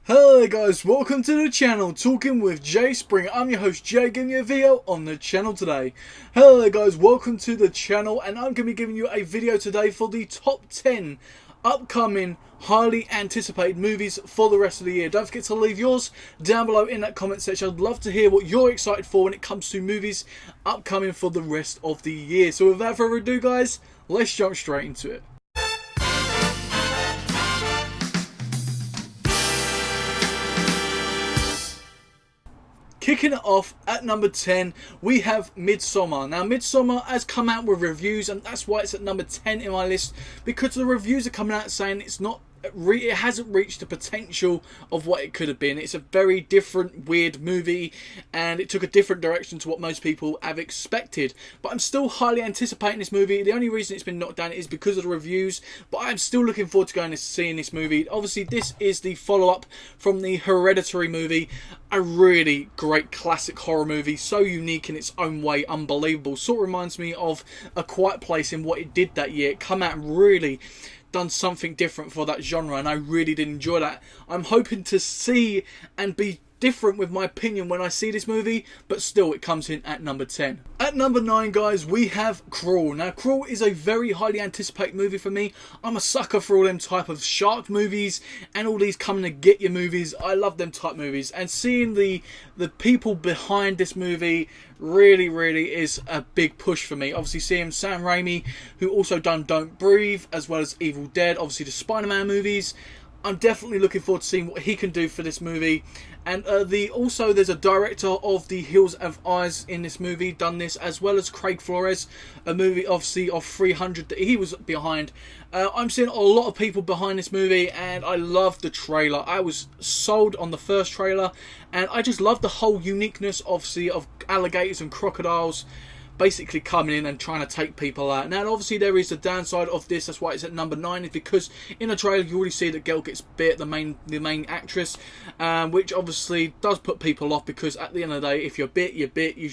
Hello guys, welcome to the channel, Talking with Jay Springer. I'm your host Jay, giving you a video on the channel today. Hello guys, welcome to the channel, and I'm going to be giving you a video today for the top 10 upcoming, highly anticipated movies for the rest of the year. Don't forget to leave yours down below in that comment section. I'd love to hear what you're excited for when it comes to movies upcoming for the rest of the year. So without further ado guys, let's jump straight into it. Kicking it off at number 10, we have Midsummer. Now, Midsummer has come out with reviews, and that's why it's at number 10 in my list, because the reviews are coming out saying it hasn't reached the potential of what it could have been. It's a very different, weird movie, and it took a different direction to what most people have expected. But I'm still highly anticipating this movie. The only reason it's been knocked down is because of the reviews, but I'm still looking forward to going and seeing this movie. Obviously, this is the follow-up from the Hereditary movie. A really great classic horror movie, so unique in its own way, unbelievable. Sort of reminds me of A Quiet Place in what it did that year. It come out and really done something different for that genre, and I really did enjoy that. I'm hoping to see and be different with my opinion when I see this movie, but still it comes in at number 10. At number 9 guys, we have Crawl. Now Crawl is a very highly anticipated movie for me. I'm a sucker for all them type of shark movies and all these coming to get you movies. I love them type movies, and seeing the people behind this movie really is a big push for me. Obviously seeing Sam Raimi, who also done Don't Breathe as well as Evil Dead, obviously the SpiderMan movies. I'm definitely looking forward to seeing what he can do for this movie. And also there's a director of The Hills Have Eyes in this movie, done this, as well as Craig Flores, a movie obviously of 300 that he was behind. I'm seeing a lot of people behind this movie, and I love the trailer. I was sold on the first trailer, and I just love the whole uniqueness obviously of alligators and crocodiles basically coming in and trying to take people out. Now obviously there is the downside of this, that's why it's at number 9, is because in the trailer you already see that girl gets bit, the main actress, which obviously does put people off, because at the end of the day, if you're bit, you're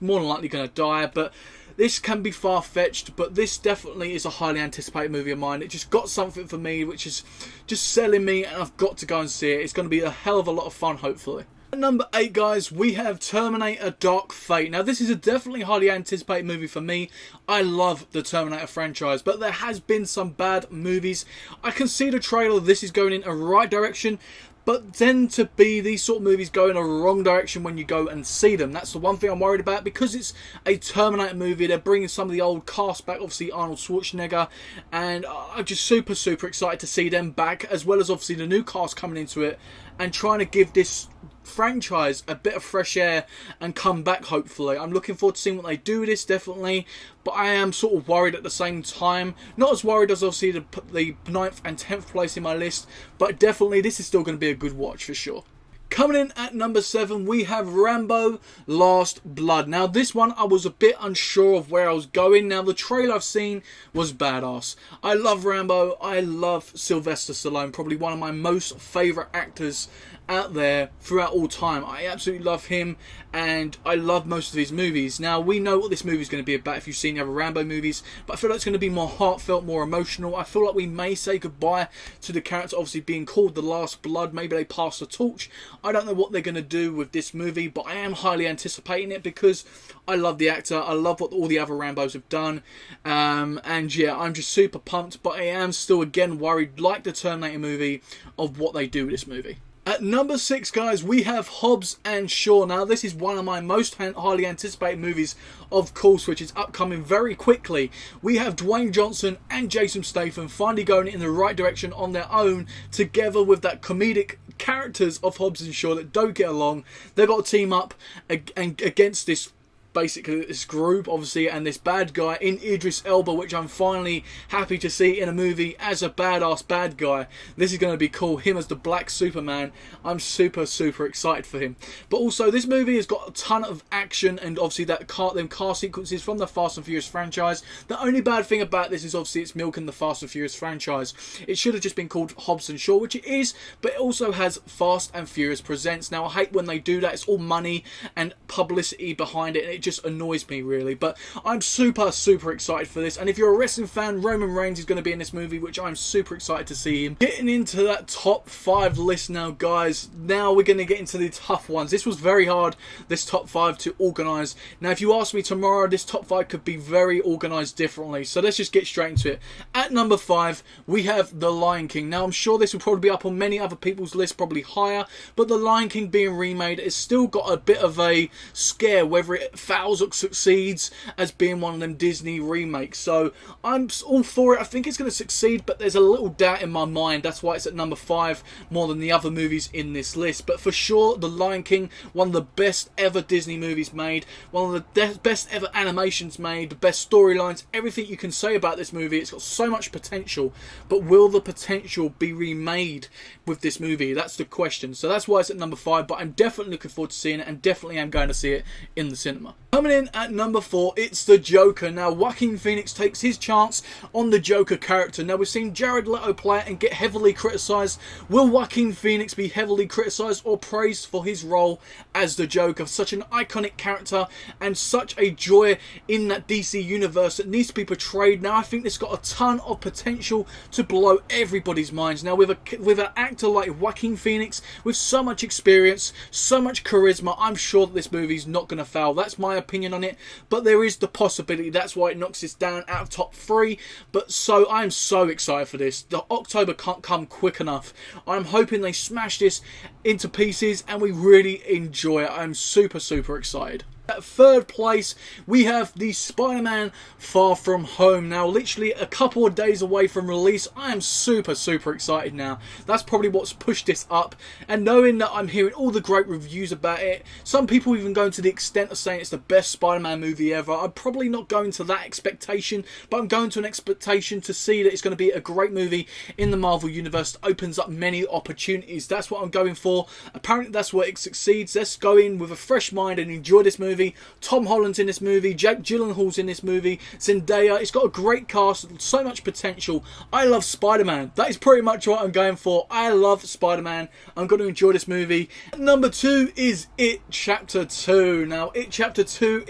more than likely going to die. But this can be far-fetched, but this definitely is a highly anticipated movie of mine. It just got something for me which is just selling me, and I've got to go and see it. It's going to be a hell of a lot of fun, hopefully. At number 8 guys, we have Terminator Dark Fate. Now this is a definitely highly anticipated movie for me. I love the Terminator franchise, but there has been some bad movies. I can see the trailer, this is going in a right direction, but then to be these sort of movies go in a wrong direction when you go and see them. That's the one thing I'm worried about, because it's a Terminator movie. They're bringing some of the old cast back, obviously Arnold Schwarzenegger, and I'm just super excited to see them back, as well as obviously the new cast coming into it and trying to give this franchise a bit of fresh air and come back, hopefully. I'm looking forward to seeing what they do with this, definitely, but I am sort of worried at the same time. Not as worried as obviously the 9th and 10th place in my list, but definitely this is still going to be a good watch for sure. Coming in at number 7, we have Rambo Last Blood. Now this one I was a bit unsure of where I was going. Now the trailer I've seen was badass. I love Rambo. I love Sylvester Stallone, probably one of my most favourite actors out there throughout all time. I absolutely love him, and I love most of his movies. Now we know what this movie is going to be about if you've seen the other Rambo movies, but I feel like it's going to be more heartfelt, more emotional. I feel like we may say goodbye to the character obviously being called The Last Blood. Maybe they pass the torch. I don't know what they're going to do with this movie, but I am highly anticipating it because I love the actor. I love what all the other Rambos have done, and yeah, I'm just super pumped, but I am still again worried, like the Terminator movie, of what they do with this movie. At number 6 guys, we have Hobbs Shaw. Now this is one of my most highly anticipated movies, of course, which is upcoming very quickly. We have Dwayne Johnson and Jason Statham finally going in the right direction on their own, together with that comedic characters of Hobbs and Shaw that don't get along. They've got to team up against this basically this group, obviously, and this bad guy in Idris Elba, which I'm finally happy to see in a movie as a badass bad guy. This is going to be cool. Him as the Black Superman. I'm super excited for him. But also, this movie has got a ton of action, and obviously them car sequences from the Fast and Furious franchise. The only bad thing about this is obviously it's milking the Fast and Furious franchise. It should have just been called Hobbs and Shaw, which it is, but it also has Fast and Furious Presents. Now, I hate when they do that. It's all money and publicity behind it, and it just annoys me really. But I'm super excited for this, and if you're a wrestling fan, Roman Reigns is going to be in this movie, which I'm super excited to see him. Getting into that top 5 list now, guys. Now we're going to get into the tough ones. This was very hard, this top 5, to organise. Now if you ask me tomorrow, this top 5 could be very organised differently, so let's just get straight into it. At number 5 we have The Lion King. Now I'm sure this will probably be up on many other people's lists, probably higher, but The Lion King being remade has still got a bit of a scare whether it fails or succeeds as being one of them Disney remakes. So I'm all for it. I think it's going to succeed, but there's a little doubt in my mind. That's why it's at number 5 more than the other movies in this list. But for sure, The Lion King, one of the best ever Disney movies made, one of the best ever animations made, the best storylines, everything you can say about this movie. It's got so much potential, but will the potential be remade with this movie? That's the question. So that's why it's at number 5, but I'm definitely looking forward to seeing it, and definitely am going to see it in the cinema. Coming in at number 4, it's The Joker. Now Joaquin Phoenix takes his chance on the Joker character. Now we've seen Jared Leto play it and get heavily criticised. Will Joaquin Phoenix be heavily criticised or praised for his role as the Joker? Such an iconic character and such a joy in that DC universe that needs to be portrayed. Now I think this got a ton of potential to blow everybody's minds. Now with an actor like Joaquin Phoenix with so much experience, so much charisma, I'm sure that this movie's not going to fail. That's my opinion on it, but there is the possibility. That's why it knocks this down out of top 3. But so I'm so excited for this. The October can't come quick enough. I'm hoping they smash this into pieces and we really enjoy it. I'm super excited. At third place, we have the Spider-Man Far From Home. Now, literally a couple of days away from release. I am super excited now. That's probably what's pushed this up. And knowing that I'm hearing all the great reviews about it, some people even going to the extent of saying it's the best Spider-Man movie ever. I'm probably not going to that expectation, but I'm going to an expectation to see that it's going to be a great movie in the Marvel Universe that opens up many opportunities. That's what I'm going for. Apparently, that's where it succeeds. Let's go in with a fresh mind and enjoy this movie. Tom Holland's in this movie, Jake Gyllenhaal's in this movie, Zendaya. It's got a great cast, so much potential. I love Spider-Man. That is pretty much what I'm going for. I love Spider-Man. I'm going to enjoy this movie. Number 2 is It Chapter 2. Now, It Chapter 2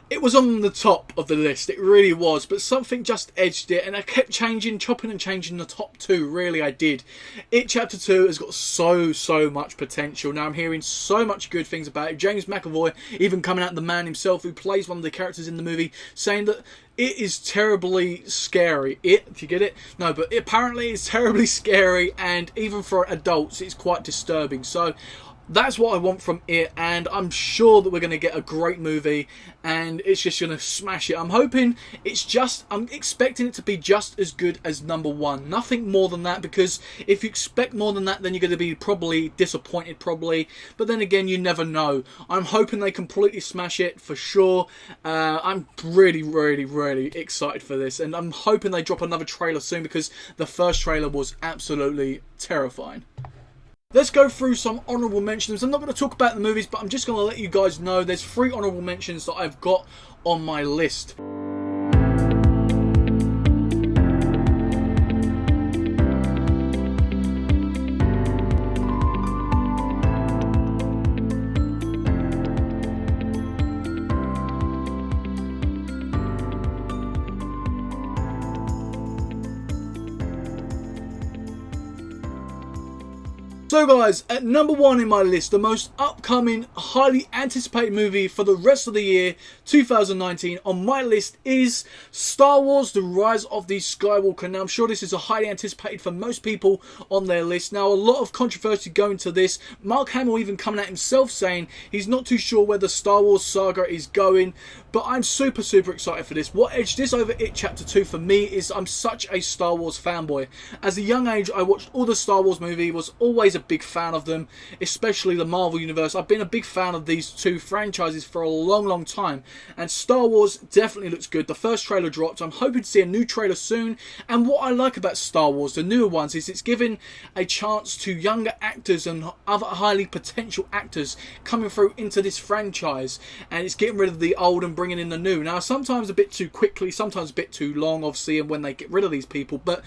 it was on the top of the list, it really was, but something just edged it, and I kept chopping and changing the top 2, really I did. It Chapter 2 has got so much potential. Now I'm hearing so much good things about it. James McAvoy even coming out, the man himself who plays one of the characters in the movie, saying that it is terribly scary. If you get it? No, but apparently it's terribly scary, and even for adults it's quite disturbing. So that's what I want from it, and I'm sure that we're going to get a great movie and it's just going to smash it. I'm expecting it to be just as good as number 1. Nothing more than that, because if you expect more than that, then you're going to be probably disappointed, but then again, you never know. I'm hoping they completely smash it for sure. I'm really excited for this, and I'm hoping they drop another trailer soon, because the first trailer was absolutely terrifying. Let's go through some honourable mentions. I'm not going to talk about the movies, but I'm just going to let you guys know there's 3 honourable mentions that I've got on my list. So guys, at number 1 in my list, the most upcoming, highly anticipated movie for the rest of the year, 2019, on my list is Star Wars: The Rise of the Skywalker. Now, I'm sure this is a highly anticipated for most people on their list. Now, a lot of controversy going to this. Mark Hamill even coming out himself saying he's not too sure where the Star Wars saga is going, but I'm super excited for this. What edged this over It Chapter 2 for me is I'm such a Star Wars fanboy. As a young age, I watched all the Star Wars movies, was always a big fan of them, especially the Marvel Universe. I've been a big fan of these 2 franchises for a long time, and Star Wars definitely looks good. The first trailer dropped. I'm hoping to see a new trailer soon, and what I like about Star Wars, the newer ones, is it's given a chance to younger actors and other highly potential actors coming through into this franchise, and it's getting rid of the old and bringing in the new. Now, sometimes a bit too quickly, sometimes a bit too long, obviously, and when they get rid of these people. But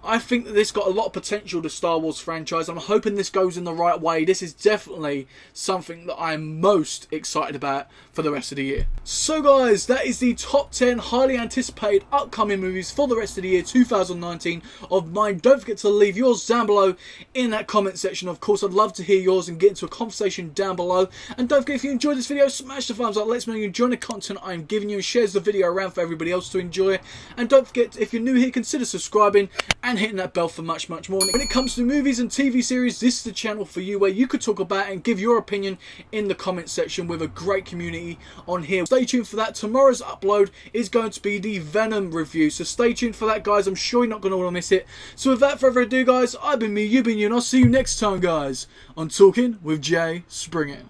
I think that this got a lot of potential, the Star Wars franchise. I'm hoping this goes in the right way. This is definitely something that I'm most excited about for the rest of the year. So guys, that is the top 10 highly anticipated upcoming movies for the rest of the year 2019 of mine. Don't forget to leave yours down below in that comment section. Of course, I'd love to hear yours and get into a conversation down below. And don't forget, if you enjoyed this video, smash the thumbs up. Let's know you're enjoying the content I'm giving you, and shares the video around for everybody else to enjoy. And don't forget, if you're new here, consider subscribing and hitting that bell for much more. When it comes to movies and TV series, this is the channel for you, where you could talk about and give your opinion in the comment section with a great community on here. Stay tuned for that. Tomorrow's upload is going to be the Venom review, so stay tuned for that, guys. I'm sure you're not going to want to miss it. So without further ado, guys, I've been me, you've been you, and I'll see you next time, guys, on Talking with Jay Springett.